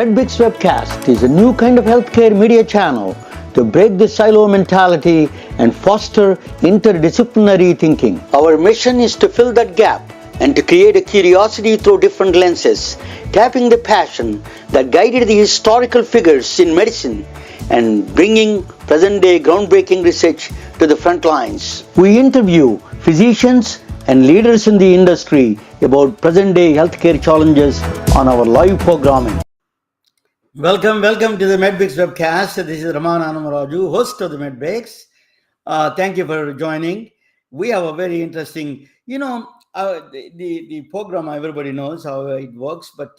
MedBix webcast is a new kind of healthcare media channel to break the silo mentality and foster interdisciplinary thinking. Our mission is to fill that gap and to create a curiosity through different lenses, tapping the passion that guided the historical figures in medicine and bringing present-day groundbreaking research to the front lines. We interview physicians and leaders in the industry about present-day healthcare challenges on our live programming. Welcome to the MedBix webcast. This is Raman Anamaraju, host of the MedBix. Thank you for joining. We have a very interesting, the program, everybody knows how it works, but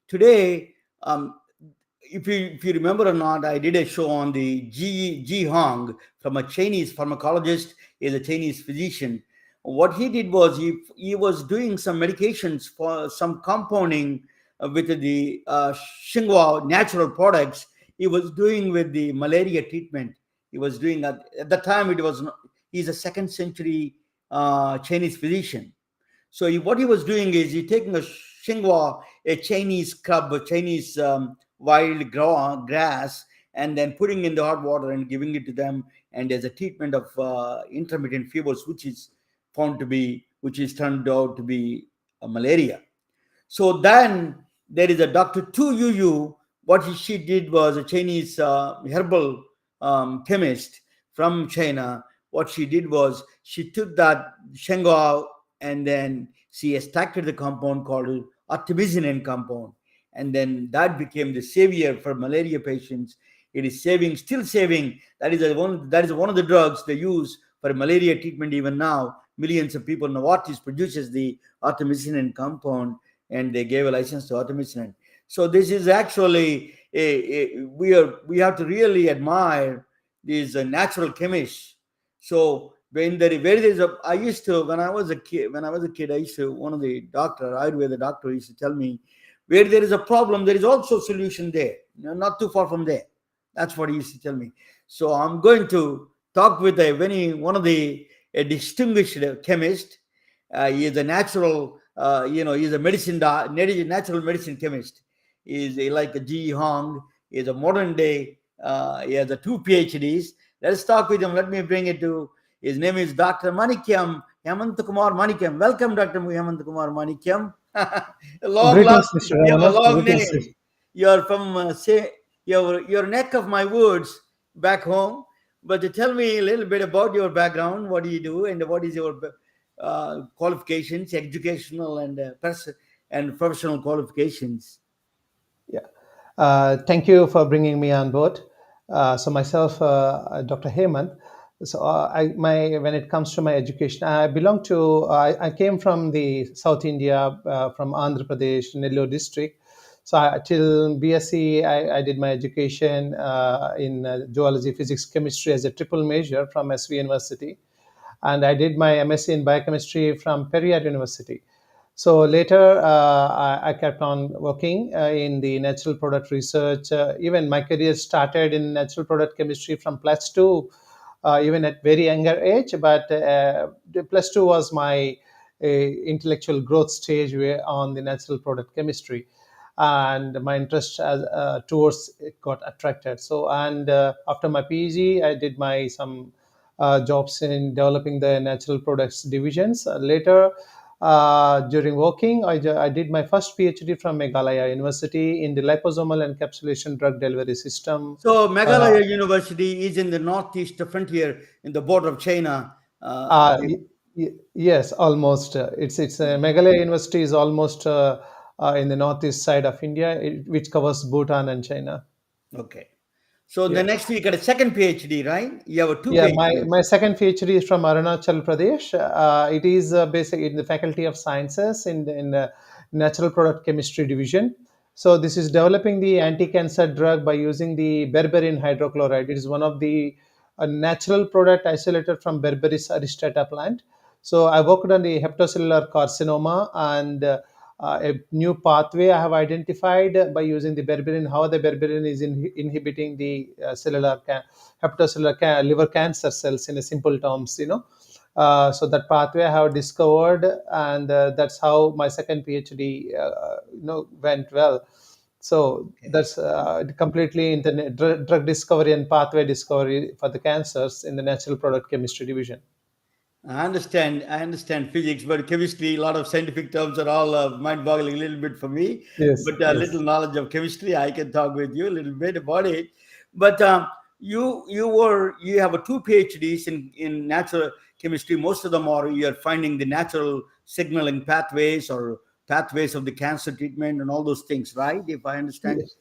today, if you remember or not, I did a show on the Ji Hong from a Chinese pharmacologist, is a Chinese physician. What he did was he was doing some medications for some compounding with the Xinhua natural products. He was doing with the malaria treatment. He was doing at the time. He's a second century Chinese physician. So what he was doing is he taking a Xinhua, a Chinese crab, a Chinese wild grass, and then putting in the hot water and giving it to them, and as a treatment of intermittent fevers, which is turned out to be malaria. So then there is a Dr. Tu Yu. What she did was a Chinese herbal chemist from China. What she did was she took that Xinhua and then she extracted the compound called artemisinin compound. And then that became the savior for malaria patients. It is still saving. That is one of the drugs they use for malaria treatment even now. Millions of people. Novartis produces the artemisinin compound, and they gave a license to artemisinin. So this is actually we have to really admire these natural chemists. So when there is I used to, when I was a kid, I used to, one of the Ayurveda doctor used to tell me, where there is a problem, there is also a solution there. Not too far from there. That's what he used to tell me. So I'm going to talk with a distinguished chemist. He is a natural, he's a natural medicine chemist. He's like a Ji Hong. He's a modern day. He has 2 PhDs. Let's talk with him. Let me bring it to. His name is Dr. Manikyam, Hemanthkumar Manikyam. Welcome, Dr. Hemanthkumar Manikyam. You have a long name. You're from your neck of my woods back home. But tell me a little bit about your background. What do you do, and what is your qualifications, educational and professional qualifications? Yeah. Thank you for bringing me on board. So myself, Dr. Hemanth. So when it comes to my education, I came from the South India, from Andhra Pradesh, Nellore district. So till BSc, I did my education in zoology, physics, chemistry as a triple major from SV University. And I did my MSc in biochemistry from Periyar University. So later, I kept on working in the natural product research. Even my career started in natural product chemistry from +2, even at very younger age. But the +2 was my intellectual growth stage on the natural product chemistry. And my interest towards it got attracted. So, and after my PhD, I did some jobs in developing the natural products divisions. Later, during working, I did my first PhD from Meghalaya University in the liposomal encapsulation drug delivery system. So Meghalaya University is in the northeast frontier in the border of China. Yes, almost. It's Meghalaya University is almost in the northeast side of India, which covers Bhutan and China. Okay. So the next you got a second PhD, right? You have 2 PhDs. My second PhD is from Arunachal Pradesh. It is basically in the Faculty of Sciences in the Natural Product Chemistry Division. So this is developing the anti-cancer drug by using the berberine hydrochloride. It is one of the natural product isolated from Berberis aristata plant. So I worked on the hepatocellular carcinoma, and a new pathway I have identified by using the berberine, how the berberine is inhibiting the hepatocellular liver cancer cells in a simple terms, So that pathway I have discovered, and that's how my second PhD went well. So Okay. that's completely in the drug discovery and pathway discovery for the cancers in the natural product chemistry division. I understand. I understand physics, but chemistry, a lot of scientific terms are all mind-boggling a little bit for me. Yes, But a little yes. knowledge of chemistry, I can talk with you a little bit about it. But you have a two PhDs in natural chemistry. Most of them are you're finding the natural signaling pathways or pathways of the cancer treatment and all those things, right? If I understand. Yes.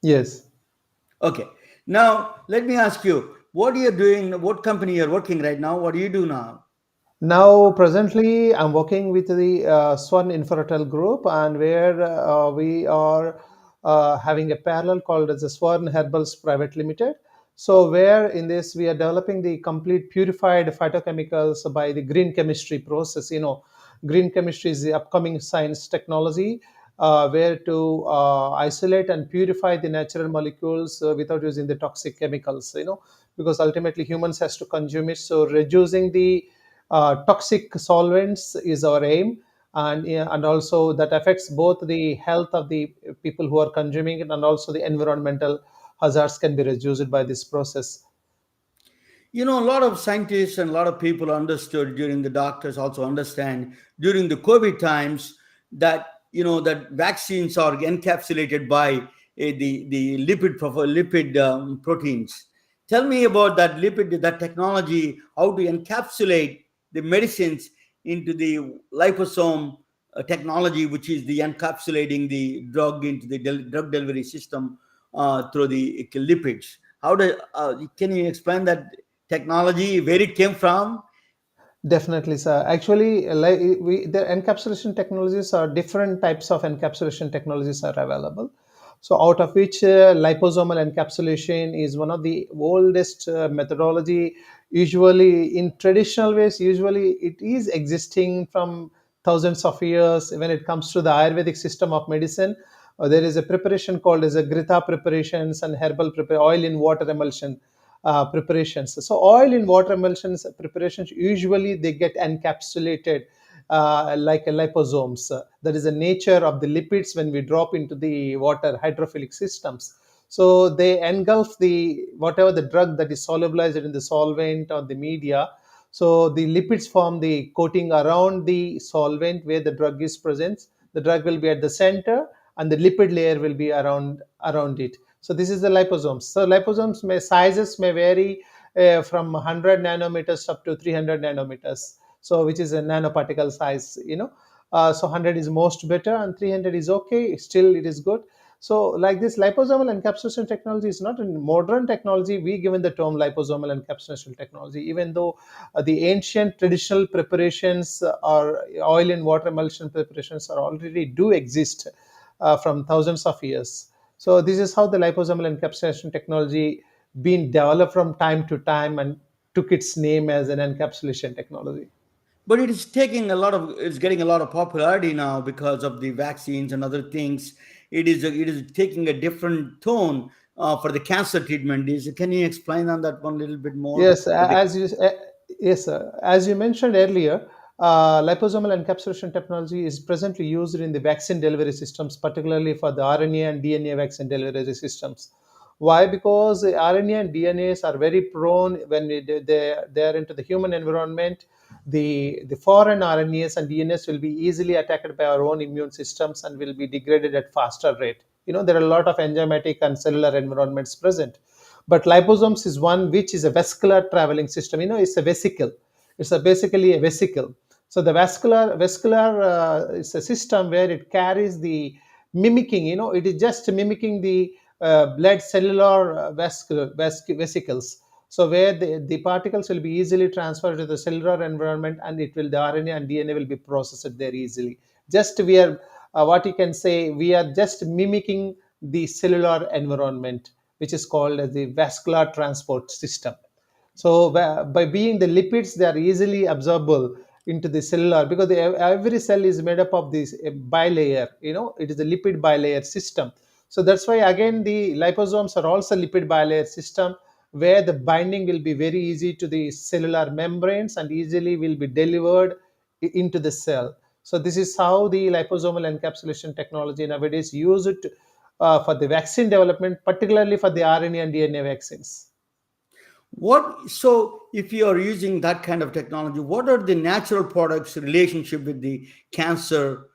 Yes. Okay. Now let me ask you, what are you doing? What company you're working right now? What do you do now? Now, presently, I'm working with the Swan Infratel Group, and where we are having a parallel called as the Swan Herbals Private Limited. So, where in this we are developing the complete purified phytochemicals by the green chemistry process. Green chemistry is the upcoming science technology where to isolate and purify the natural molecules without using the toxic chemicals. Because ultimately humans has to consume it. So, reducing the toxic solvents is our aim, and and also that affects both the health of the people who are consuming it, and also the environmental hazards can be reduced by this process. A lot of scientists and a lot of people understood during the doctors also understand during the COVID times that that vaccines are encapsulated by the lipid proteins. Tell me about that technology, how to encapsulate the medicines into the liposome technology, which is the encapsulating the drug into the drug delivery system through the lipids. How do can you explain that technology, where it came from? Definitely, sir. Actually, like the encapsulation technologies are different types of encapsulation technologies are available. So, out of which liposomal encapsulation is one of the oldest methodology. Usually, in traditional ways, usually it is existing from thousands of years. When it comes to the Ayurvedic system of medicine, there is a preparation called as a Grita preparations and herbal oil in water emulsion preparations. So oil in water emulsions preparations usually they get encapsulated like a liposomes. That is the nature of the lipids when we drop into the water hydrophilic systems. So they engulf the whatever the drug that is solubilized in the solvent or the media. So the lipids form the coating around the solvent where the drug is present. The drug will be at the center, and the lipid layer will be around it. So this is the liposomes. So liposomes sizes may vary from 100 nanometers up to 300 nanometers. So which is a nanoparticle size. So 100 is most better, and 300 is okay. Still, it is good. So, like this liposomal encapsulation technology is not a modern technology. We given the term liposomal encapsulation technology, even though the ancient traditional preparations or oil and water emulsion preparations are already do exist from thousands of years. So this is how the liposomal encapsulation technology been developed from time to time and took its name as an encapsulation technology. But it's getting a lot of popularity now because of the vaccines and other things. It is taking a different tone for the cancer treatment. Can you explain on that one a little bit more? Yes, yes, sir. As you mentioned earlier, liposomal encapsulation technology is presently used in the vaccine delivery systems, particularly for the RNA and DNA vaccine delivery systems. Why? Because the RNA and DNAs are very prone when they are into the human environment. The foreign RNAs and DNAs will be easily attacked by our own immune systems and will be degraded at faster rate. There are a lot of enzymatic and cellular environments present, but liposomes is one which is a vascular traveling system. It's a vesicle. It's basically a vesicle. So the vascular is a system where it carries the mimicking. It is just mimicking the blood cellular vesicles. So where the particles will be easily transferred to the cellular environment, and it will the RNA and DNA will be processed there easily. Just we are what you can say, we are just mimicking the cellular environment, which is called as the vascular transport system. So by being the lipids, they are easily absorbable into the cellular, because every cell is made up of this bilayer. It is a lipid bilayer system. So that's why again the liposomes are also lipid bilayer system, where the binding will be very easy to the cellular membranes and easily will be delivered into the cell. So this is how the liposomal encapsulation technology nowadays use it for the vaccine development, particularly for the RNA and DNA vaccines. What so if you are using that kind of technology, what are the natural products relationship with the cancer,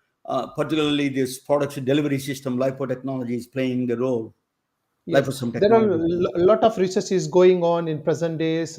particularly this products delivery system, lipotechnology is playing the role, Yes, liposome there are technology? a lot of research is going on in present days,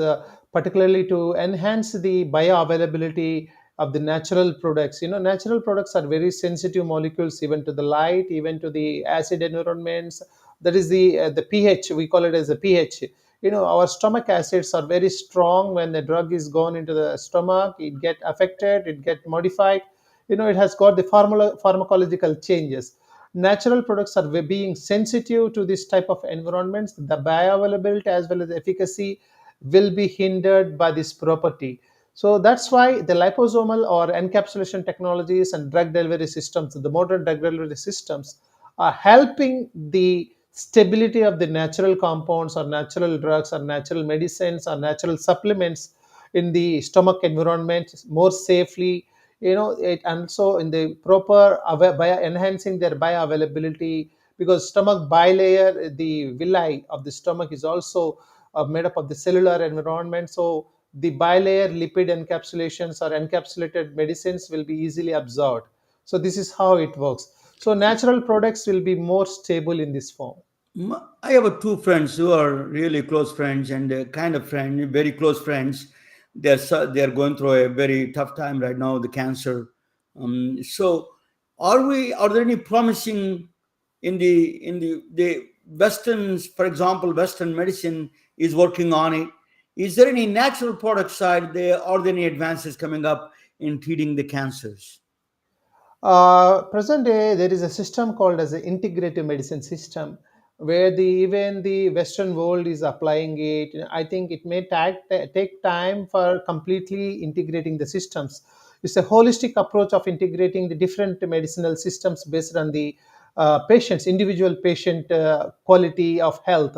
particularly to enhance the bioavailability of the natural products. Natural products are very sensitive molecules, even to the light, even to the acid environments. That is the pH. We call it as a pH. Our stomach acids are very strong. When the drug is gone into the stomach, it get affected, it get modified. It has got the pharmacological changes. Natural products are being sensitive to this type of environments. The bioavailability as well as efficacy will be hindered by this property. So that's why the liposomal or encapsulation technologies and drug delivery systems, the modern drug delivery systems, are helping the stability of the natural compounds or natural drugs or natural medicines or natural supplements in the stomach environment more safely. It also in the proper by enhancing their bioavailability, because stomach bilayer, the villi of the stomach is also made up of the cellular environment. So the bilayer lipid encapsulations or encapsulated medicines will be easily absorbed. So this is how it works. So natural products will be more stable in this form. I have two friends who are really close friends and kind of friend, very close friends. They're going through a very tough time right now, the cancer. So, are there any promising in the Westerns, for example, Western medicine is working on it. Is there any natural product side there? Are there any advances coming up in treating the cancers? Present day, there is a system called as the integrative medicine system, where even the Western world is applying it. I think it may take time for completely integrating the systems. It's a holistic approach of integrating the different medicinal systems based on the patient's individual patient quality of health.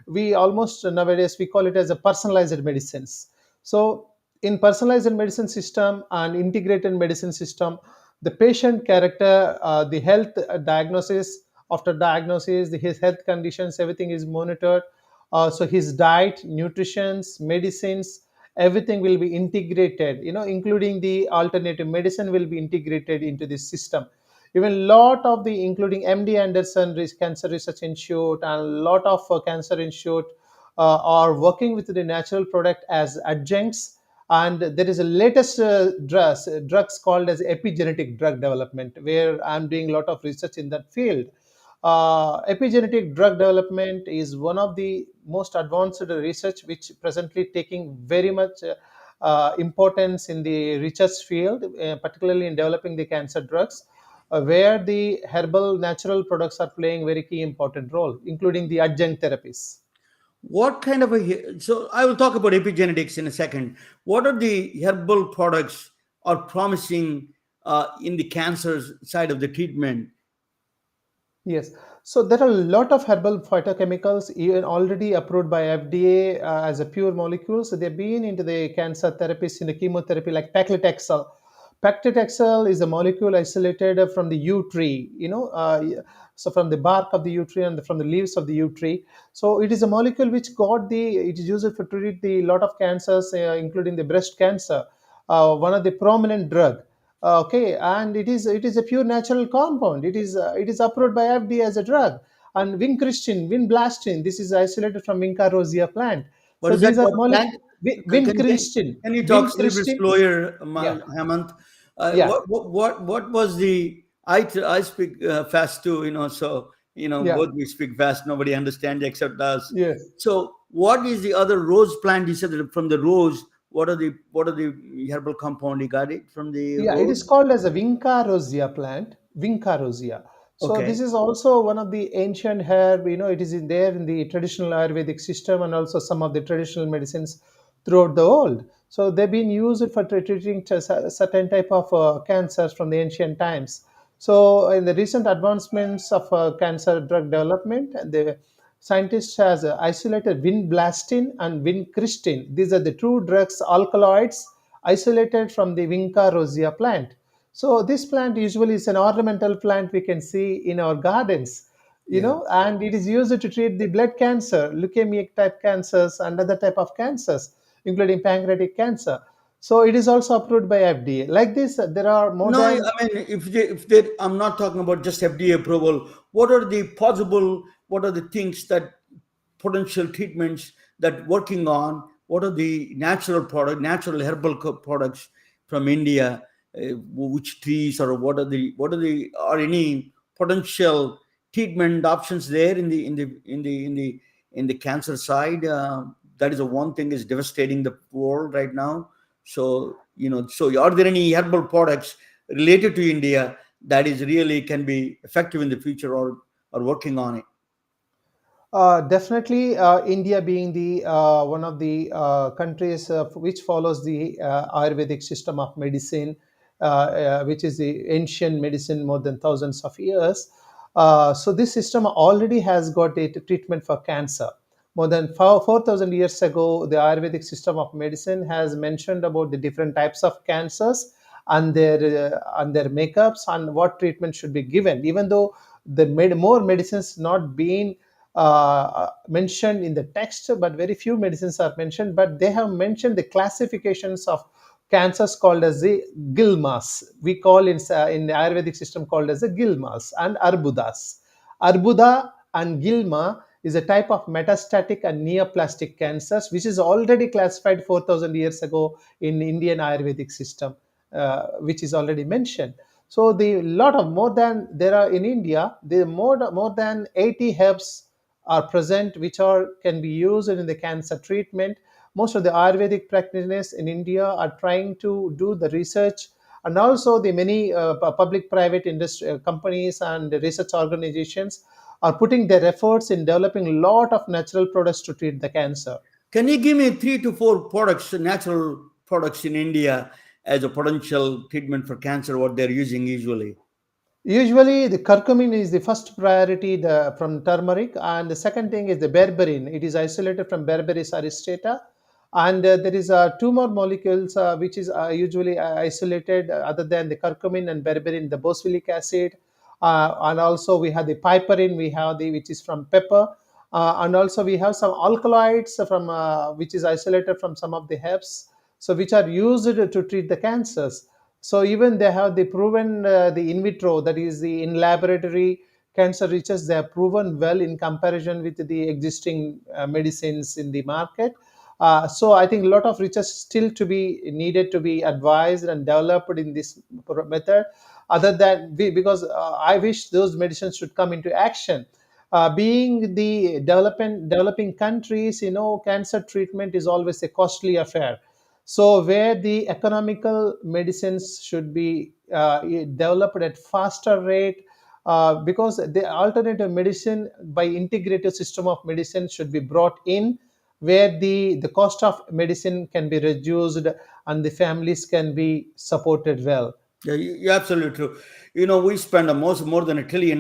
We almost nowadays we call it as a personalized medicines. So in personalized medicine system and integrated medicine system, the patient character, the health diagnosis, after diagnosis, his health conditions, everything is monitored. So his diet, nutritions, medicines, everything will be integrated, including the alternative medicine will be integrated into this system. Even lot of the including MD Anderson Cancer Research Institute and a lot of cancer institute are working with the natural product as adjuncts. And there is a latest drugs called as epigenetic drug development, where I'm doing a lot of research in that field. Epigenetic drug development is one of the most advanced research which presently taking very much importance in the research field, particularly in developing the cancer drugs, where the herbal natural products are playing very key important role, including the adjunct therapies. What kind of so I will talk about epigenetics in a second. What are the herbal products are promising in the cancer side of the treatment? Yes. So there are a lot of herbal phytochemicals even already approved by FDA as a pure molecule. So they've been into the cancer therapies in the chemotherapy like paclitaxel. Paclitaxel is a molecule isolated from the yew tree, so from the bark of the yew tree and from the leaves of the yew tree. So it is a molecule which it is used for treat the lot of cancers, including the breast cancer. One of the prominent drug. Okay, and it is a pure natural compound. It is approved by FDA as a drug. And vinblastin, this is isolated from Vinca rosea plant. What So is that? these are What plant? vincristin, Can you talk a little bit vincristin. slower, Yeah, Hemant? yeah, What was the? I speak fast too, So yeah, both we speak fast. Nobody understands except us. yes. So, what is the other rose plant? You said that from the rose. What are the herbal compound you got it from the Yeah, it is rose? called as a Vinca rosea plant. Vinca rosea. So this Okay. is also one of the ancient herb. It is in there in the traditional Ayurvedic system and also some of the traditional medicines throughout the world. So they've been used for treating certain type of cancers from the ancient times. So in the recent advancements of cancer drug development, scientists has isolated vinblastine and vincristine. These are the two drugs alkaloids isolated from the Vinca rosea plant. So this plant usually is an ornamental plant we can see in our gardens, Yeah. and it is used to treat the blood cancer, leukemic type cancers, and other type of cancers, including pancreatic cancer. So it is also approved by FDA. Like this, there are more No, I than mean, if they, I'm not talking about just FDA approval. What are the possible? What are the things that potential treatments that working on? What are the natural herbal products from India? Which trees or are any potential treatment options there in the cancer side? That is the one thing is devastating the world right now. So are there any herbal products related to India that is really can be effective in the future or working on it? Definitely, India being the one of the countries which follows the Ayurvedic system of medicine, which is the ancient medicine more than thousands of years. So this system already has got a treatment for cancer. More than 4,000 years ago, the Ayurvedic system of medicine has mentioned about the different types of cancers and their makeups and what treatment should be given. Even though more medicines not being mentioned in the text, but very few medicines are mentioned. But they have mentioned the classifications of cancers called as the gilmas. We call in the Ayurvedic system called as the gilmas and arbudas. Arbuda and gilma is a type of metastatic and neoplastic cancers, which is already classified 4,000 years ago in Indian Ayurvedic system, which is already mentioned. So the lot of more than there are in India, there are more than 80 herbs are present which are can be used in the cancer treatment. Most of the Ayurvedic practitioners in India are trying to do the research, and also the many public private industry companies and research organizations are putting their efforts in developing a lot of natural products to treat the cancer. Can you give me 3 to 4 products, natural products in India as a potential treatment for cancer? What they're using usually? Usually, the curcumin is the first priority from turmeric, and the second thing is the berberine. It is isolated from Berberis aristata, and there is two more molecules which is usually isolated other than the curcumin and berberine, the boswellic acid, and also we have the piperine. We have the which is from pepper, and also we have some alkaloids from which is isolated from some of the herbs, so which are used to treat the cancers. So even they have the proven the in vitro, that is the in laboratory cancer research, they have proven well in comparison with the existing medicines in the market. So I think a lot of research still to be needed to be advised and developed in this method. Other than because I wish those medicines should come into action. Being the developing countries, cancer treatment is always a costly affair. So where the economical medicines should be developed at faster rate, because the alternative medicine by integrative system of medicine should be brought in, where the cost of medicine can be reduced and the families can be supported well. Yeah, you're absolutely true. We spend more than $1 trillion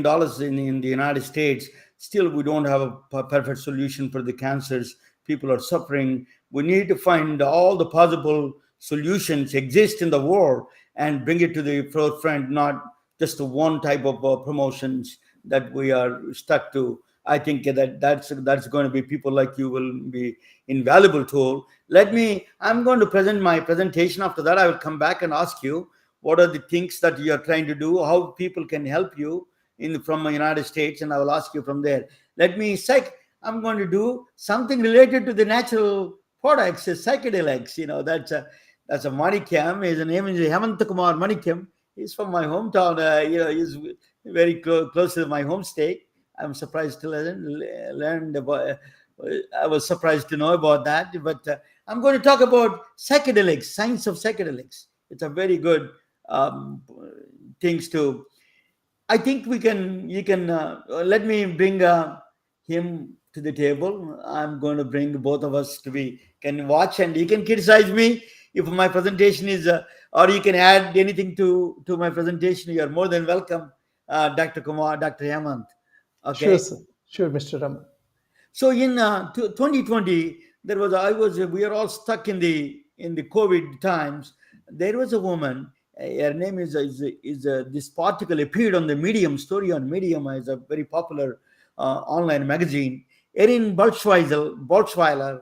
in the United States. Still, we don't have a perfect solution for the cancers. People are suffering. We need to find all the possible solutions exist in the world and bring it to the forefront, not just the one type of promotions that we are stuck to. I think that's going to be people like you will be invaluable tool. I'm going to present my presentation. After that, I will come back and ask you what are the things that you are trying to do, how people can help you from the United States, and I will ask you from there. I'm going to do something related to the natural products, psychedelics. That's a Manikyam. His name is Hemanthkumar Manikyam. He's from my hometown. He's very close to my home state. I'm surprised to learn about. I was surprised to know about that. But I'm going to talk about psychedelics, science of psychedelics. It's a very good um, things to. I think we can. You can let me bring him to the table. I'm going to bring both of us to be can watch, and you can criticize me if my presentation is, or you can add anything to my presentation. You are more than welcome, Dr. Kumar, Dr. Hemanth. Sure, Okay. sir. Sure, Mr. Raman. So in 2020, we are all stuck in the COVID times. There was a woman. Her name is this article appeared on the Medium story on Medium as a very popular online magazine. Erin Boltzweiler,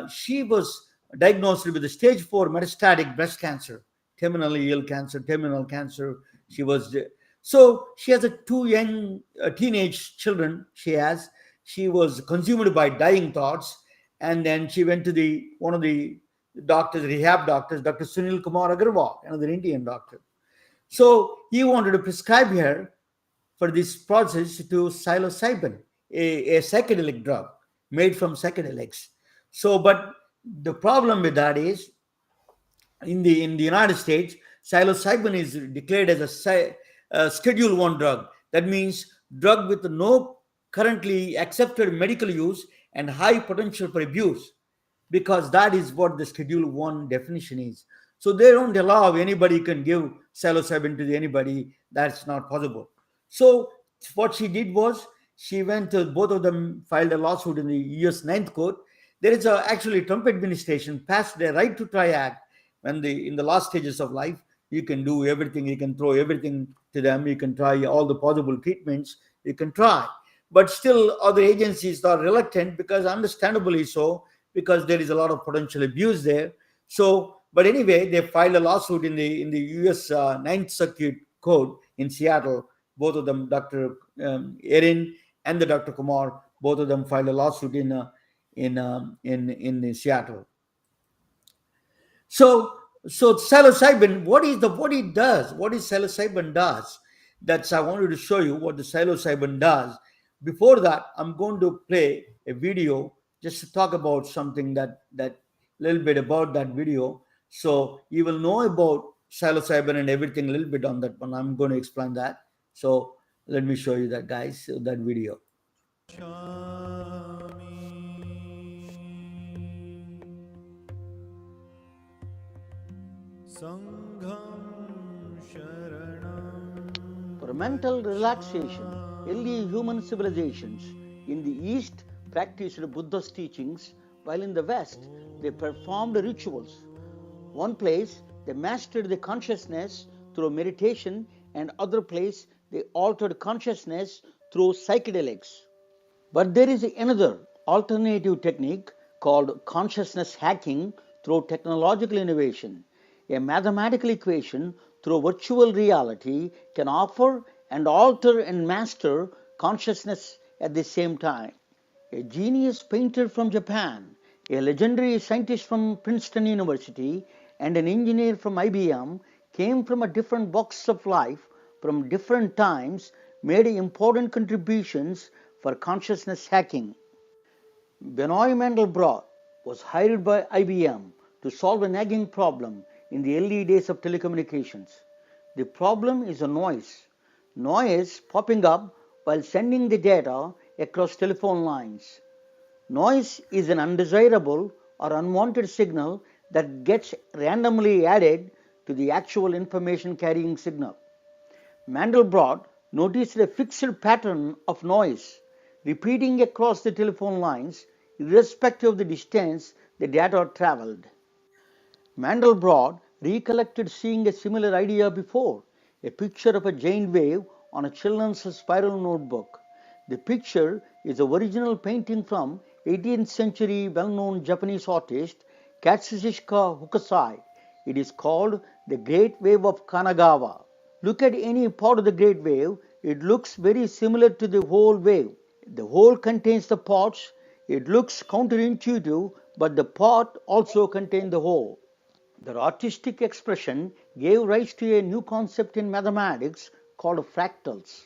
she was diagnosed with the stage 4 metastatic breast cancer, terminal cancer. She was so she has a two young teenage children. She was consumed by dying thoughts, and then she went to the one of the doctors, rehab doctors, Dr. Sunil Kumar Agarwal, another Indian doctor. So he wanted to prescribe her for this process to psilocybin, a psychedelic drug made from psychedelics. So, but the problem with that is in the United States, psilocybin is declared as a Schedule One drug. That means drug with no currently accepted medical use and high potential for abuse, because that is what the Schedule One definition is. So they don't allow anybody can give psilocybin to anybody. That's not possible. So what she did was she went to both of them filed a lawsuit in the U.S. Ninth Court. There is actually Trump administration passed the Right to Try Act when in the last stages of life you can do everything, you can throw everything to them, you can try all the possible treatments, you can try. But still other agencies are reluctant, because understandably so, because there is a lot of potential abuse there. So, but anyway, they filed a lawsuit in the U.S. Ninth Circuit Court in Seattle. Both of them, Dr. Erin and the Dr. Kumar, both of them filed a lawsuit in Seattle. So, so psilocybin, what it does? What is psilocybin does? That's I wanted to show you what the psilocybin does. Before that, I'm going to play a video just to talk about something that little bit about that video, so you will know about psilocybin and everything a little bit on that one. I'm going to explain that. So let me show you that, guys, that video. For mental relaxation, early human civilizations in the East practiced Buddha's teachings, while in the West they performed rituals. One place they mastered the consciousness through meditation, and other place they altered consciousness through psychedelics. But there is another alternative technique called consciousness hacking through technological innovation. A mathematical equation through virtual reality can offer and alter and master consciousness at the same time. A genius painter from Japan, a legendary scientist from Princeton University, and an engineer from IBM came from a different walks of life, from different times, made important contributions for consciousness hacking. Benoit Mandelbrot was hired by IBM to solve a nagging problem in the early days of telecommunications. The problem is a noise popping up while sending the data across telephone lines. Noise is an undesirable or unwanted signal that gets randomly added to the actual information carrying signal. Mandelbrot noticed a fixed pattern of noise repeating across the telephone lines irrespective of the distance the data traveled. Mandelbrot recollected seeing a similar idea before, a picture of a giant wave on a children's spiral notebook. The picture is the original painting from 18th century well-known Japanese artist Katsushika Hokusai. It is called the Great Wave of Kanagawa. Look at any part of the great wave, it looks very similar to the whole wave. The whole contains the parts. It looks counterintuitive, but the part also contains the whole. Their artistic expression gave rise to a new concept in mathematics called fractals.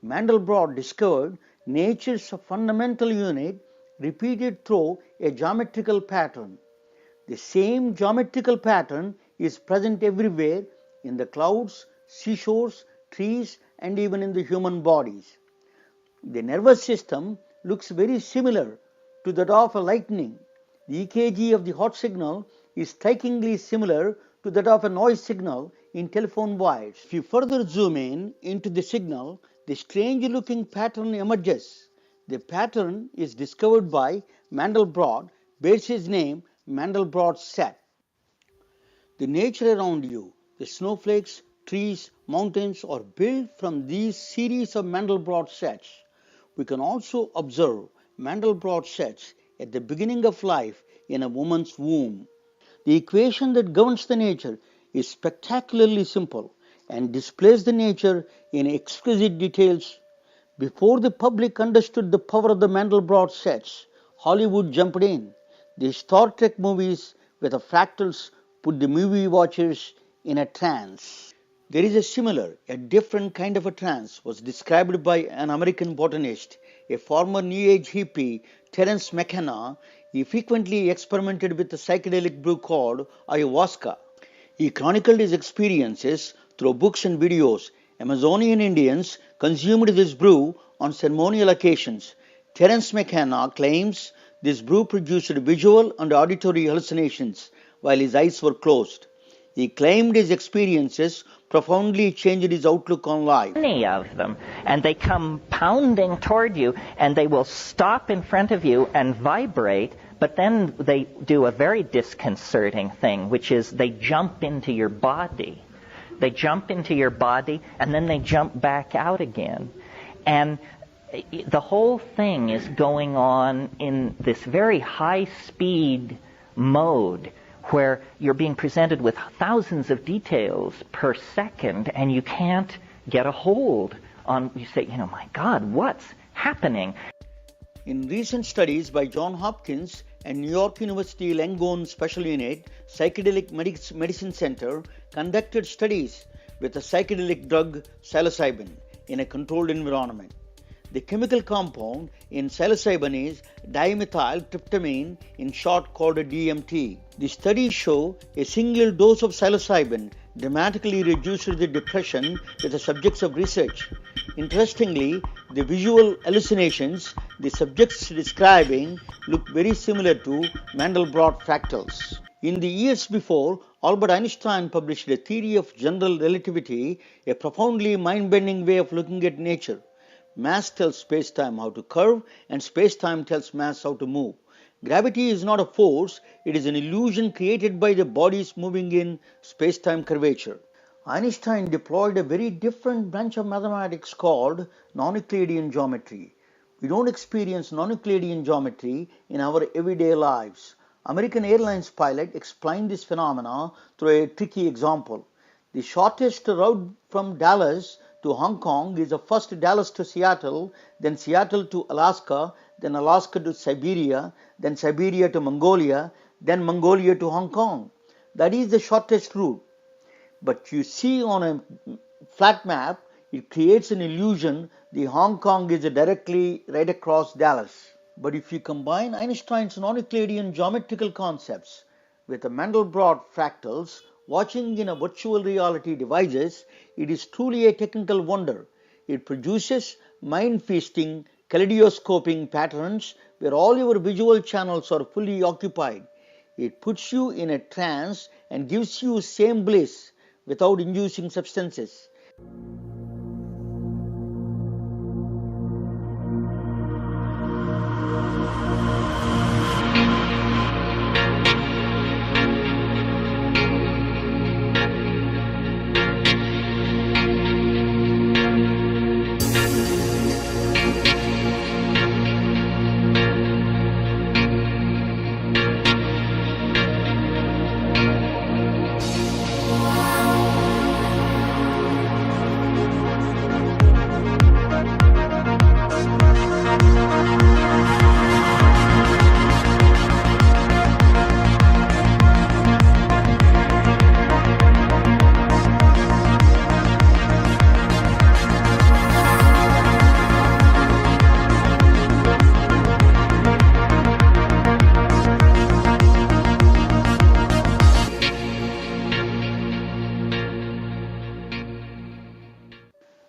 Mandelbrot discovered nature's fundamental unit repeated through a geometrical pattern. The same geometrical pattern is present everywhere in the clouds, seashores, trees, and even in the human bodies. The nervous system looks very similar to that of a lightning. The EKG of the heart signal is strikingly similar to that of a noise signal in telephone wires. If you further zoom in into the signal, the strange looking pattern emerges. The pattern is discovered by Mandelbrot, bears his name Mandelbrot set. The nature around you, the snowflakes, trees, mountains are built from these series of Mandelbrot sets. We can also observe Mandelbrot sets at the beginning of life in a woman's womb. The equation that governs the nature is spectacularly simple and displays the nature in exquisite details. Before the public understood the power of the Mandelbrot sets, Hollywood jumped in. The Star Trek movies with the fractals put the movie watchers in a trance. There is a similar, a different kind of a trance was described by an American botanist, a former New Age hippie, Terence McKenna. He frequently experimented with the psychedelic brew called ayahuasca. He chronicled his experiences through books and videos. Amazonian Indians consumed this brew on ceremonial occasions. Terence McKenna claims this brew produced visual and auditory hallucinations while his eyes were closed. He claimed his experiences profoundly changed his outlook on life. Many of them, and they come pounding toward you, and they will stop in front of you and vibrate, but then they do a very disconcerting thing, which is they jump into your body. They jump into your body, and then they jump back out again. And the whole thing is going on in this very high-speed mode where you're being presented with thousands of details per second, and you can't get a hold on, you say, my God, what's happening? In recent studies by Johns Hopkins and New York University Langone Special Unit Psychedelic Medicine Center conducted studies with the psychedelic drug psilocybin in a controlled environment. The chemical compound in psilocybin is dimethyltryptamine, in short called a DMT. The studies show a single dose of psilocybin dramatically reduced the depression with the subjects of research. Interestingly, the visual hallucinations the subjects describing look very similar to Mandelbrot fractals. In the years before, Albert Einstein published a theory of general relativity, a profoundly mind-bending way of looking at nature. Mass tells space-time how to curve, and space-time tells mass how to move. Gravity is not a force, it is an illusion created by the bodies moving in space-time curvature. Einstein deployed a very different branch of mathematics called non-Euclidean geometry. We don't experience non-Euclidean geometry in our everyday lives. American Airlines pilot explained this phenomena through a tricky example. The shortest route from Dallas to Hong Kong is first Dallas to Seattle, then Seattle to Alaska, then Alaska to Siberia, then Siberia to Mongolia, then Mongolia to Hong Kong. That is the shortest route. But you see on a flat map, it creates an illusion the Hong Kong is directly right across Dallas. But if you combine Einstein's non-Euclidean geometrical concepts with the Mandelbrot fractals, watching in a virtual reality devices, it is truly a technical wonder. It produces mind-feasting, kaleidoscoping patterns where all your visual channels are fully occupied. It puts you in a trance and gives you same bliss without inducing substances.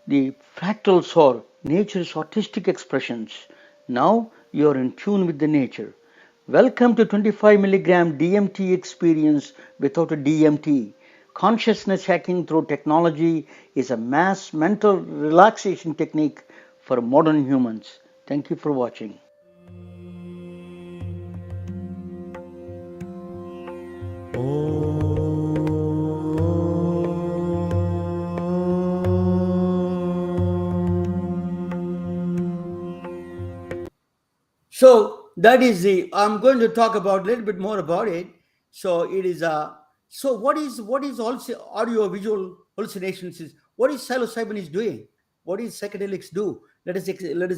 The fractals are nature's artistic expressions. Now you are in tune with the nature. Welcome to 25 milligram DMT experience without a DMT. Consciousness hacking through technology is a mass mental relaxation technique for modern humans. Thank you for watching. So that is the. I'm going to talk about a little bit more about it. So it is a. So what is also audio visual hallucinations is what is psilocybin is doing? What is psychedelics do? Let us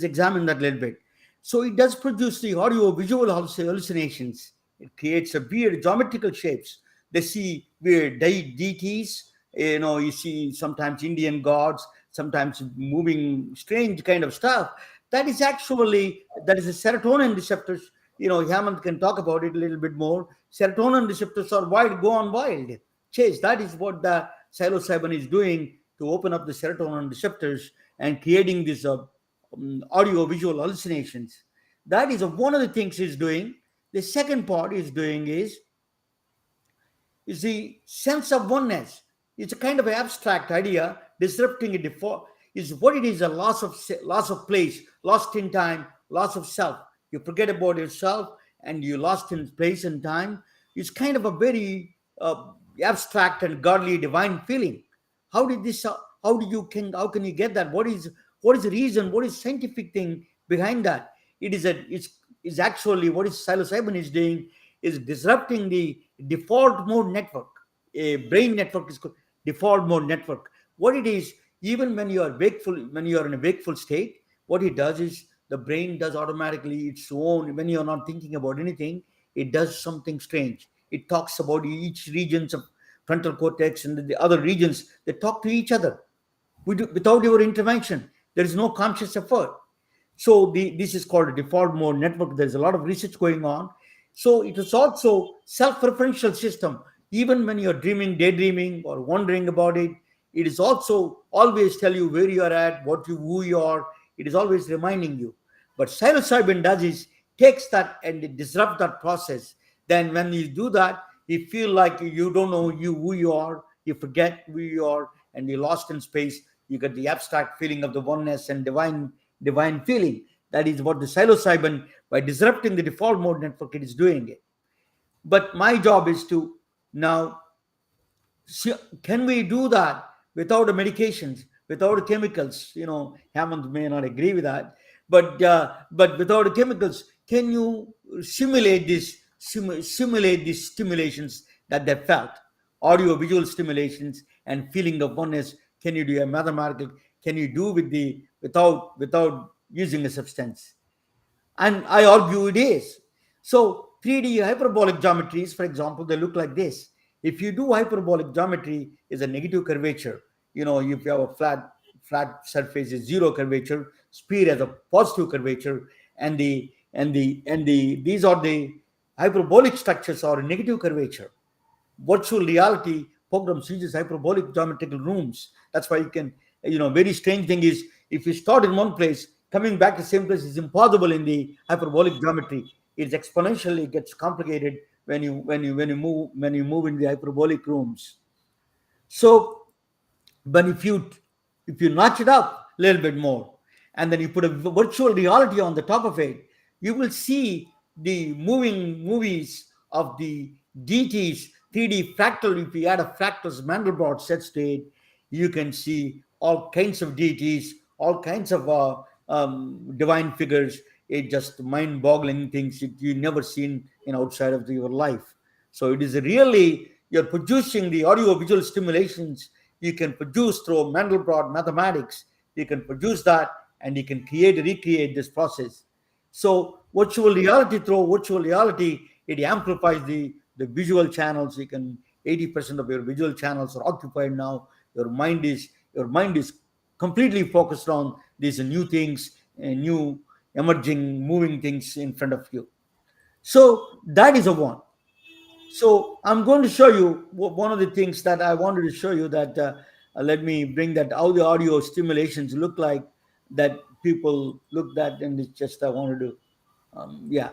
examine that a little bit. So it does produce the audio visual hallucinations. It creates a weird geometrical shapes. They see weird deities. You see sometimes Indian gods, sometimes moving strange kind of stuff. That is a serotonin receptors. Hemanth can talk about it a little bit more. Serotonin receptors are wild, go on wild chase. That is what the psilocybin is doing to open up the serotonin receptors and creating these audio visual hallucinations. That is one of the things he's doing. The second part he's doing is the sense of oneness. It's a kind of abstract idea. Disrupting a default is what it is: a loss of place, lost in time, loss of self. You forget about yourself and you lost in place and time. It's kind of a very abstract and godly, divine feeling. How did this? How do you can? How can you get that? What is the reason? What is scientific thing behind that? It is a. It's actually what is psilocybin is doing is disrupting the default mode network. A brain network is called default mode network. What it is, even when you are in a wakeful state, what it does is the brain does automatically its own. When you are not thinking about anything, it does something strange. It talks about each regions of frontal cortex and the other regions. They talk to each other without your intervention. There is no conscious effort. So this is called a default mode network. There's a lot of research going on. So it is also self-referential system. Even when you're dreaming, daydreaming, or wondering about it, it is also always tell you where you are at, who you are. It is always reminding you. But psilocybin does is takes that and it disrupts that process. Then when you do that, you feel like you don't know who you are. You forget who you are, and you're lost in space. You get the abstract feeling of the oneness and divine feeling. That is what the psilocybin, by disrupting the default mode network, it is doing it. But my job is to now see, can we do that without the medications, without the chemicals? Hemanth may not agree with that, but without the chemicals, can you simulate these stimulations that they felt, audio visual stimulations and feeling of oneness? Can you do a mathematical? Can you do without using a substance? And I argue it is. So 3D hyperbolic geometries, for example, they look like this. If you do hyperbolic geometry, is a negative curvature. If you have a flat surface, is zero curvature. Sphere has a positive curvature, and the these are the hyperbolic structures are a negative curvature. Virtual reality programs uses hyperbolic geometrical rooms. That's why you can, very strange thing is if you start in one place, coming back to the same place is impossible in the hyperbolic geometry. It's exponentially gets complicated when you move in the hyperbolic rooms. So, but if you notch it up a little bit more, and then you put a virtual reality on the top of it, you will see the moving movies of the deities, 3D fractal. If you add a fractals Mandelbrot sets to it, you can see all kinds of deities, all kinds of divine figures. It's just mind-boggling things that you never seen in outside of your life. So it is really, you're producing the audio-visual stimulations you can produce through Mandelbrot mathematics. You can produce that, and you can recreate this process. So through virtual reality, it amplifies the visual channels. 80% of your visual channels are occupied now. Your mind is completely focused on these new things, new emerging, moving things in front of you. So that is a one. So I'm going to show you one of the things that I wanted to show you. That let me bring that how the audio stimulations look like that people looked at, and it's just I wanted to, yeah.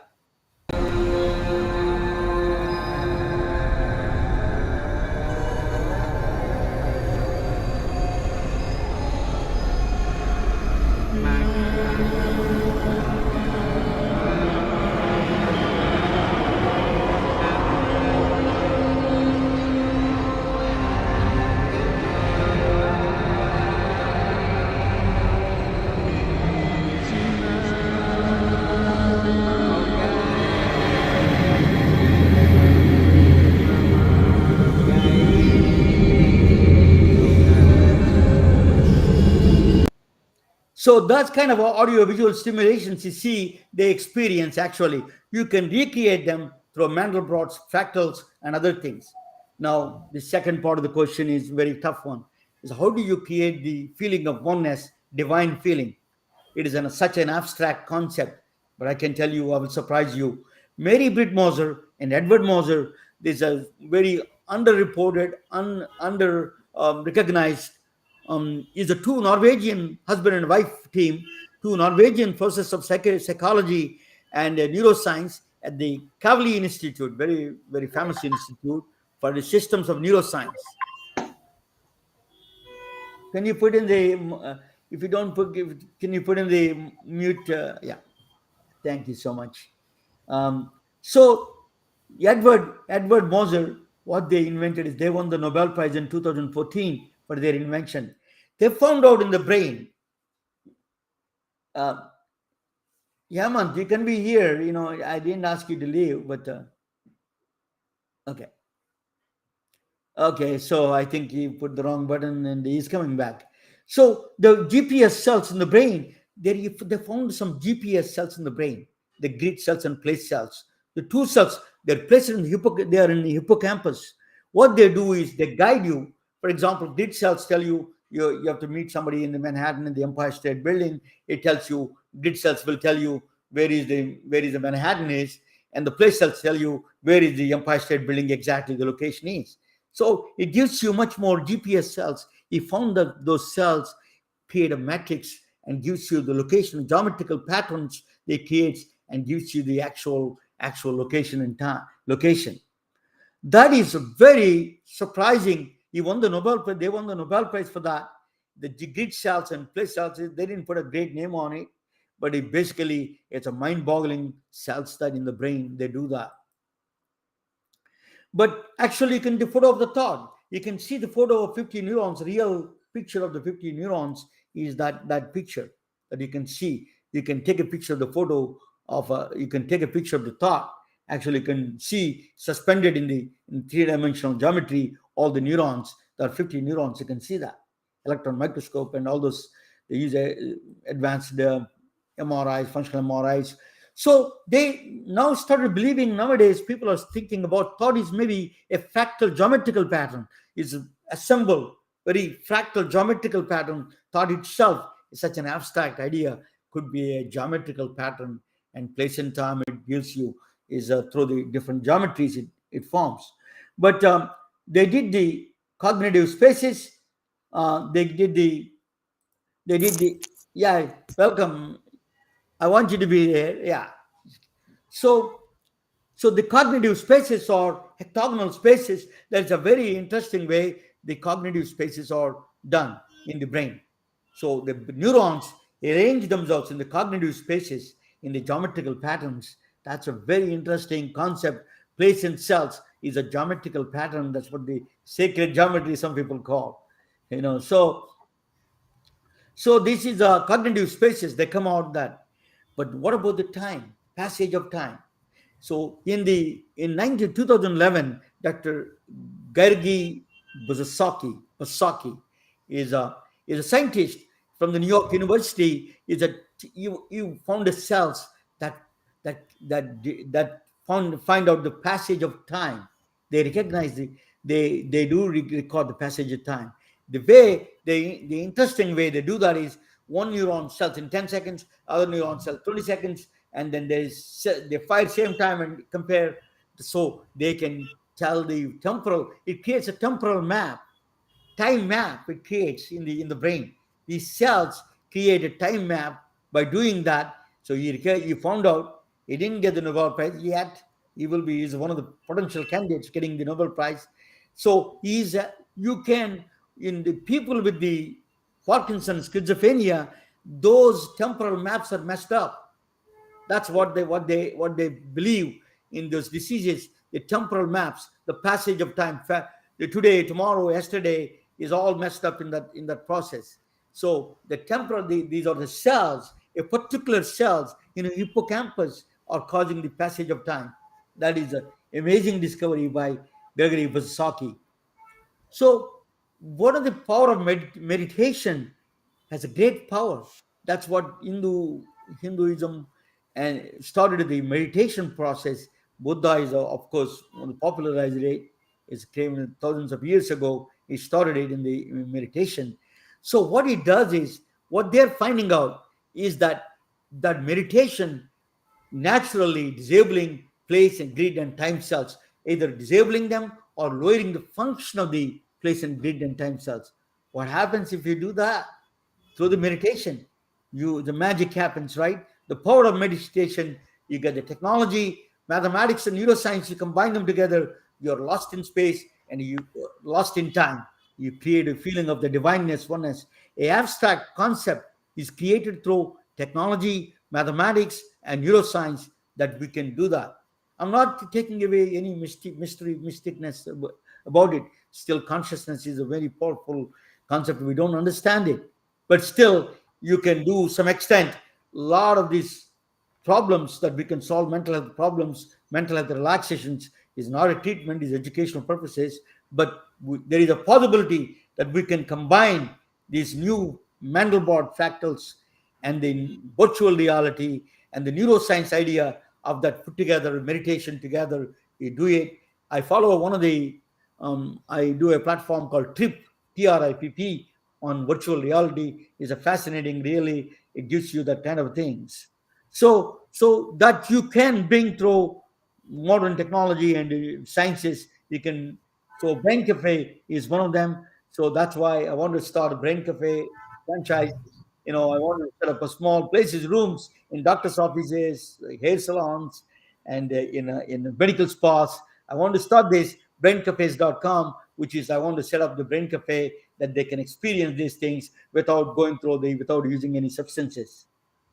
So that's kind of audio visual stimulations you see they experience actually. You can recreate them through Mandelbrot's fractals and other things. Now, the second part of the question is very tough one. Is how do you create the feeling of oneness, divine feeling? It is such an abstract concept, but I can tell you, I will surprise you. Mary Britt Moser and Edward Moser, there's a very underreported, under recognized, is a two Norwegian husband and wife team, two Norwegian professors of psychology and neuroscience at the Kavli Institute, very, very famous institute for the systems of neuroscience. Can you put in the, if you don't put, can you put in the mute? Yeah, thank you so much. So Edward Moser, what they invented is they won the Nobel Prize in 2014 for their invention. They found out in the brain. Hemanth, you can be here. You know, I didn't ask you to leave, but okay. Okay, so I think he put the wrong button and he's coming back. So the GPS cells in the brain, they found some GPS cells in the brain, the grid cells and place cells. The two cells, they're placed in they are in the hippocampus. What they do is they guide you. For example, grid cells tell you have to meet somebody in the Manhattan in the Empire State Building. It tells you, grid cells will tell you where is the Manhattan is, and the place cells tell you where is the Empire State Building exactly the location is. So it gives you much more GPS cells. He found that those cells create a matrix and gives you the location, geometrical patterns they create, and gives you the actual location and time location. That is very surprising. He won the Nobel Prize. They won the Nobel Prize for that. The grid cells and place cells, they didn't put a great name on it, but it's a mind-boggling cells that in the brain they do that. But actually, you can do photo of the thought. You can see the photo of 50 neurons. Real picture of the 50 neurons is that picture that you can see. You can take a picture of the photo of. You can take a picture of the thought. Actually, you can see suspended in three-dimensional geometry all the neurons. There are 50 neurons. You can see that electron microscope and all those. They use advanced MRIs, functional MRIs. So they now started believing nowadays people are thinking about thought is maybe a fractal geometrical pattern, is assembled, very fractal geometrical pattern. Thought itself is such an abstract idea, could be a geometrical pattern, and place and time it gives you is through the different geometries it forms. But they did the cognitive spaces. They did the yeah. Welcome. I want you to be there. Yeah. So the cognitive spaces or hectagonal spaces, that's a very interesting way the cognitive spaces are done in the brain. So the neurons arrange themselves in the cognitive spaces in the geometrical patterns. That's a very interesting concept. Place in cells is a geometrical pattern. That's what the sacred geometry some people call. So this is cognitive spaces. They come out that. But what about the time, passage of time? So in 2011, Dr. Gergi Basaki is a scientist from the New York University. You found the cells that find out the passage of time. They recognize they do record the passage of time. The interesting way they do that is one neuron cells in 10 seconds, other neuron cells 20 seconds, and then they fire same time and compare, so they can tell the temporal. It creates a temporal map, time map. It creates in the brain. These cells create a time map by doing that. So you found out he didn't get the Nobel Prize yet. He's one of the potential candidates getting the Nobel Prize. So you can, in the people with the Parkinson's, schizophrenia, those temporal maps are messed up. That's what they believe in those diseases. The temporal maps, the passage of time, the today, tomorrow, yesterday is all messed up in that process. So these are the cells, a particular cells in a hippocampus are causing the passage of time. That is an amazing discovery by Gregory Basaki. So, what are the power of meditation? Has a great power. That's what Hinduism and started the meditation process. Buddha is, of course, one of the popularized it. It came thousands of years ago. He started it in the meditation. So what it does is, what they're finding out is that meditation naturally disabling place and grid and time cells, either disabling them or lowering the function of the place and grid and time cells. What happens if you do that? Through the meditation, the magic happens, right? The power of meditation, you get the technology, mathematics and neuroscience, you combine them together, you're lost in space and you lost in time. You create a feeling of the divineness, oneness. A abstract concept is created through technology, mathematics and neuroscience, that we can do that. I'm not taking away any mysticness about it. Still, consciousness is a very powerful concept. We don't understand it, but still you can do some extent a lot of these problems that we can solve. Mental health problems, mental health relaxations is not a treatment, is educational purposes, but there is a possibility that we can combine these new Mandelbrot fractals and the virtual reality and the neuroscience idea of that put together meditation together. We do it. I follow one of the I do a platform called TRIP on virtual reality. Is a fascinating, really. It gives you that kind of things. So that you can bring through modern technology and sciences. You can. So Brain Cafe is one of them. So that's why I want to start a Brain Cafe franchise. I want to set up a small places, rooms in doctors' offices, like hair salons, and in medical spas. I want to start this braincafes.com, which is I want to set up the brain cafe that they can experience these things without going through without using any substances.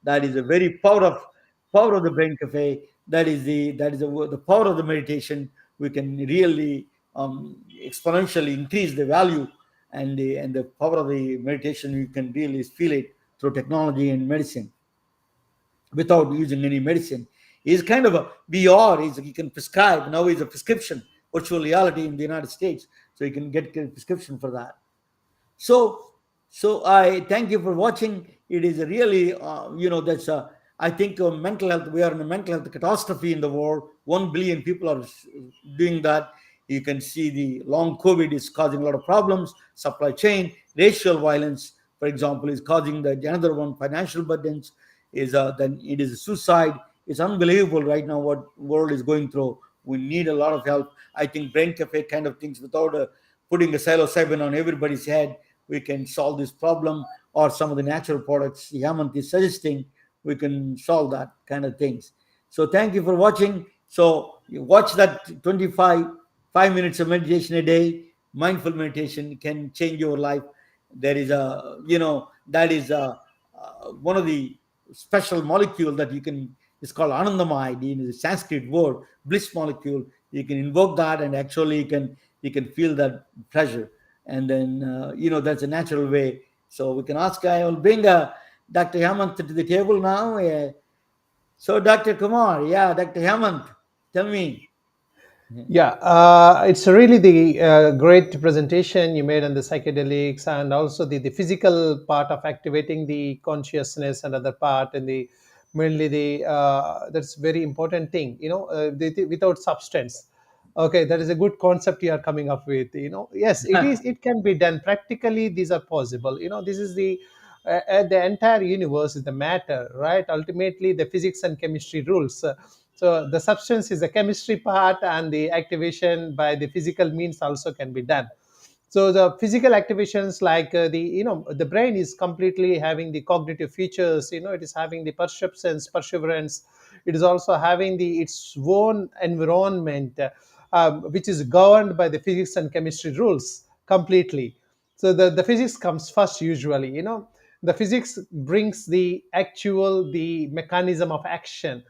That is a very power of the brain cafe. The power of the meditation. We can really exponentially increase the value and the power of the meditation. You can really feel it through technology and medicine without using any medicine. Is kind of a VR. Is you can prescribe now is a prescription virtual reality in the United States, so you can get a prescription for that. So I thank you for watching. It is a really that's I think mental health. We are in a mental health catastrophe in the world. 1 billion people are doing that. You can see the long COVID is causing a lot of problems. Supply chain, racial violence, for example, is causing the another one. Financial burdens is then it is suicide. It's unbelievable right now what world is going through. We need a lot of help. I think brain cafe kind of things without putting a psilocybin on everybody's head, we can solve this problem, or some of the natural products Hemanth is suggesting, we can solve that kind of things. So thank you for watching. So you watch that 5 minutes of meditation a day. Mindful meditation can change your life. There is that is one of the special molecule that you can, it's called anandamide in the Sanskrit word, bliss molecule. You can invoke that and actually you can feel that pleasure. And then that's a natural way. So we can ask. I will bring Dr. Hemanth to the table now. So Dr. Kumar, yeah, Dr. Hemanth, tell me. Yeah, it's really the great presentation you made on the psychedelics, and also the physical part of activating the consciousness, and other part, and the mainly the that's very important thing. Without substance. Okay, that is a good concept you are coming up with. Yes, it is. It can be done practically. These are possible. This is the entire universe is the matter, right? Ultimately, the physics and chemistry rules. So the substance is the chemistry part, and the activation by the physical means also can be done. So the physical activations, like the brain is completely having the cognitive features. It is having the perceptions, perseverance. It is also having its own environment, which is governed by the physics and chemistry rules completely. So the physics comes first usually. The physics brings the mechanism of action.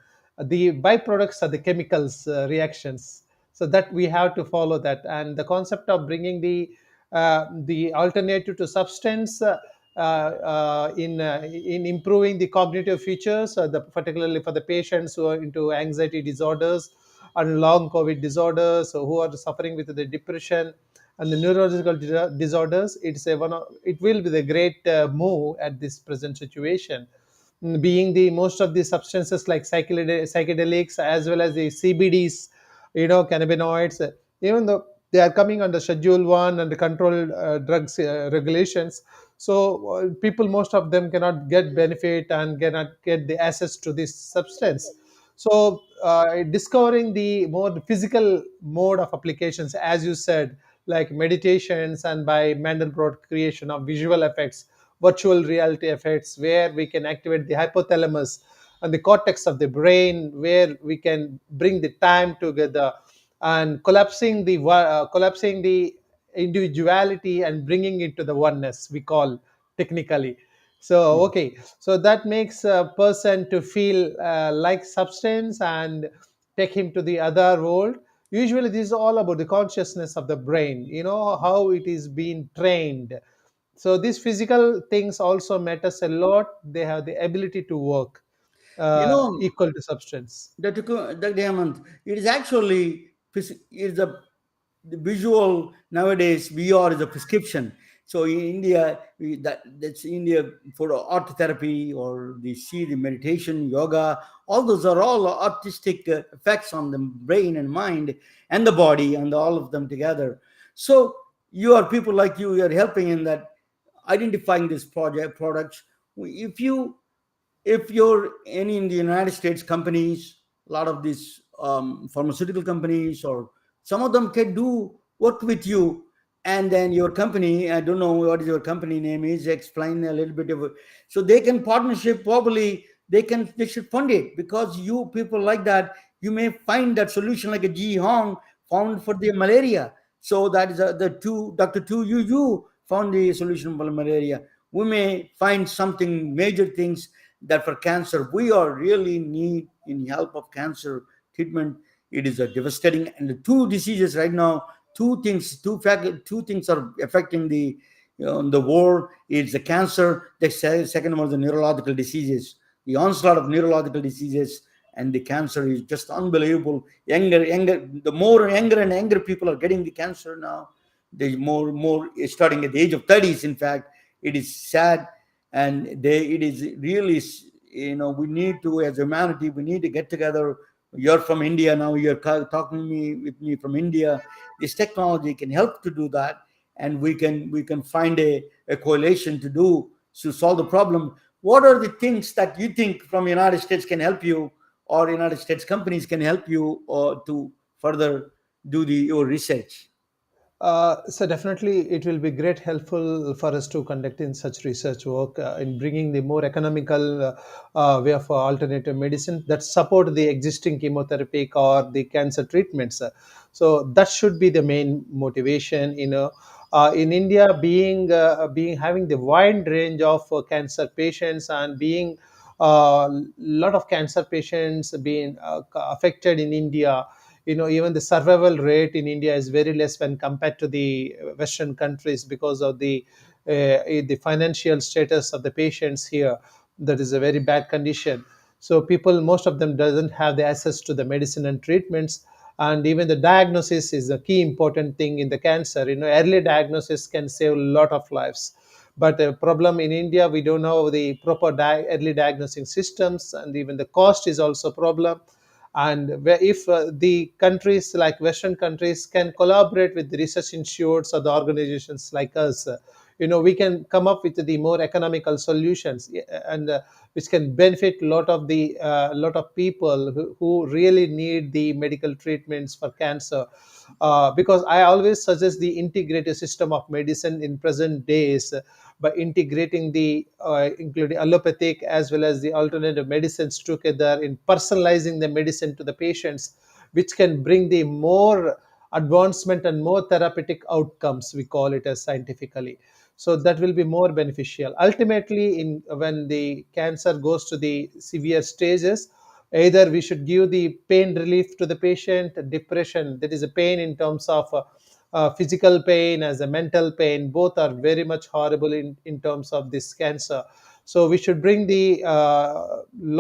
The byproducts are the chemicals reactions, so that we have to follow that. And the concept of bringing the alternative to substance, in improving the cognitive features, particularly for the patients who are into anxiety disorders and long COVID disorders, who are suffering with the depression, and the neurological disorders, it will be the great move at this present situation. Being the most of the substances like psychedelics as well as the CBDs, cannabinoids, even though they are coming under Schedule 1 and the controlled drugs regulations, so people, most of them cannot get benefit and cannot get the access to this substance. So discovering the more physical mode of applications, as you said, like meditations, and by Mandelbrot creation of visual effects, virtual reality effects, where we can activate the hypothalamus and the cortex of the brain, where we can bring the time together and collapsing the individuality and bringing it to the oneness, we call technically. So okay, so that makes a person to feel like substance and take him to the other world. Usually this is all about the consciousness of the brain, how it is being trained. So these physical things also matters a lot. They have the ability to work You know, equal to substance. Dr. Hemanth, it is actually it is the visual nowadays. VR is a prescription. So in India, that's India for art therapy, or the see the meditation, yoga. All those are all artistic effects on the brain and mind and the body, and all of them together. So you are people like you are helping in that, identifying these products. If you're any in the United States companies, a lot of these pharmaceutical companies, or some of them can do work with you, and then your company, I don't know what is your company name is, explain a little bit of it. So they can partnership, probably they should fund it, because you people like that, you may find that solution like a Ji Hong found for the malaria. So that is the two Dr. Tu you found the solution for malaria. We may find something major things that for cancer we are really need in help of cancer treatment. It is a devastating, and the two diseases right now, two things are affecting the world. It's the cancer, the second one is the neurological diseases, the onslaught of neurological diseases. And the cancer is just unbelievable. Younger, the more younger and younger people are getting the cancer now. There's more starting at the age of 30s. In fact, it is sad. And it is really, we need to, as humanity, we need to get together. You're from India now, you're talking with me from India. This technology can help to do that, and we can find a coalition to solve the problem. What are the things that you think from United States can help you, or United States companies can help you, or to further do your research? So definitely it will be great helpful for us to conduct in such research work in bringing the more economical way of alternative medicine that support the existing chemotherapy or the cancer treatments. So that should be the main motivation. In India, being having the wide range of cancer patients, and being lot of cancer patients being affected in India. Even the survival rate in India is very less when compared to the Western countries, because of the financial status of the patients here. That is a very bad condition. So people, most of them doesn't have the access to the medicine and treatments. And even the diagnosis is a key important thing in the cancer. Early diagnosis can save a lot of lives. But the problem in India, we don't know the proper early diagnosing systems, and even the cost is also a problem. And where, if the countries like Western countries can collaborate with the research institutes or the organizations like us, we can come up with the more economical solutions, and which can benefit lot of people who really need the medical treatments for cancer. Because I always suggest the integrated system of medicine in present days, by integrating the including allopathic as well as the alternative medicines together, in personalizing the medicine to the patients, which can bring the more advancement and more therapeutic outcomes, we call it as scientifically. So that will be more beneficial ultimately. In when the cancer goes to the severe stages, either we should give the pain relief to the patient. Depression, that is a pain in terms of physical pain as a mental pain, both are very much horrible in terms of this cancer. So we should bring the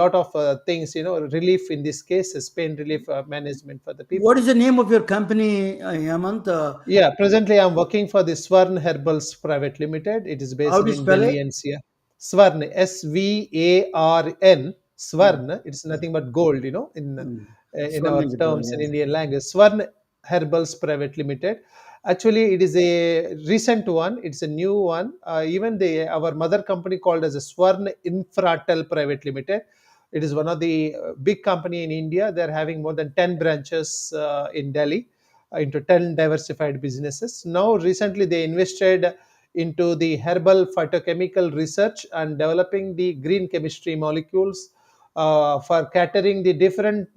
lot of things, relief in these cases, pain relief management for the people. What is the name of your company, Hemanth? Yeah, presently I'm working for the Swarn Herbals Private Limited. It is based How do you in spell Delhi it? NCR. Swarn, Svarn. Mm. Swarn. It's nothing but gold, Mm. in Swarna our is a goal, terms in yeah. Indian language. Swarn Herbals Private Limited. Actually, it is a recent one. It's a new one. Even our mother company called as a Swarn Infratel Private Limited. It is one of the big company in India. They're having more than 10 branches in Delhi into 10 diversified businesses. Now, recently, they invested into the herbal phytochemical research and developing the green chemistry molecules for catering the different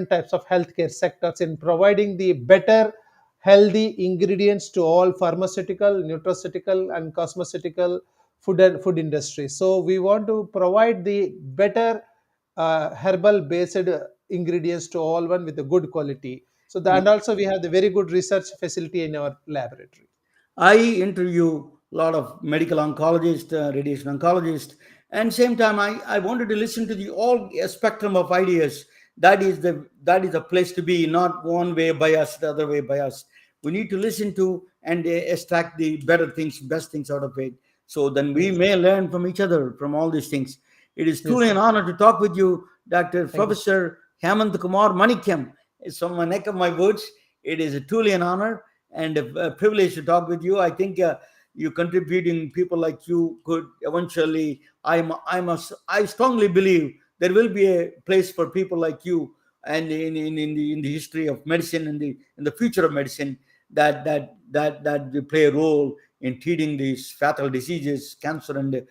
types of healthcare sectors in providing the better healthy ingredients to all pharmaceutical, nutraceutical, and cosmeceutical food industry. So we want to provide the better herbal based ingredients to all one with a good quality. So and also we have the very good research facility in our laboratory. I interview a lot of medical oncologists, radiation oncologists, and same time I wanted to listen to the all spectrum of ideas. That is a place to be, not one way bias, the other way bias. We need to listen to and extract the better things, best things out of it. So then we Yes, may learn from each other from all these things. It is yes, truly sir. an honor to talk with you, Dr. Thank you. Professor Hemanthkumar Manikyam. It's from my neck of my woods. It is truly an honor and a privilege to talk with you. I think you contributing people like you could eventually. I strongly believe there will be a place for people like you, and in the history of medicine, in the future of medicine, that will play a role in treating these fatal diseases, cancer and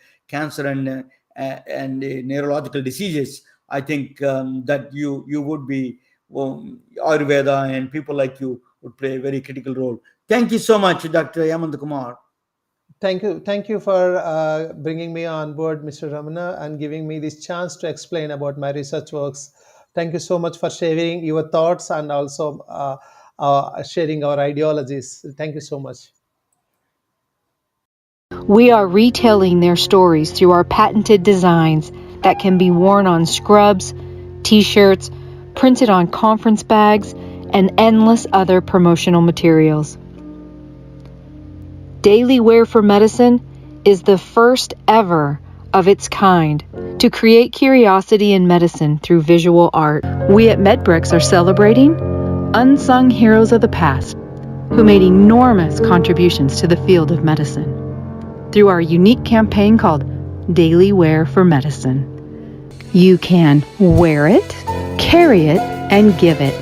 neurological diseases. I think that you would be, well, Ayurveda and people like you would play a very critical role. Thank you so much, Dr. Hemanthkumar. Thank you for bringing me on board, Mr. Ramana, and giving me this chance to explain about my research works. Thank you so much for sharing your thoughts and also sharing our ideologies. Thank you so much. We are retelling their stories through our patented designs that can be worn on scrubs, t-shirts, printed on conference bags, and endless other promotional materials. Daily Wear for Medicine is the first ever of its kind to create curiosity in medicine through visual art. We at MedBricks are celebrating unsung heroes of the past who made enormous contributions to the field of medicine through our unique campaign called Daily Wear for Medicine. You can wear it, carry it, and give it.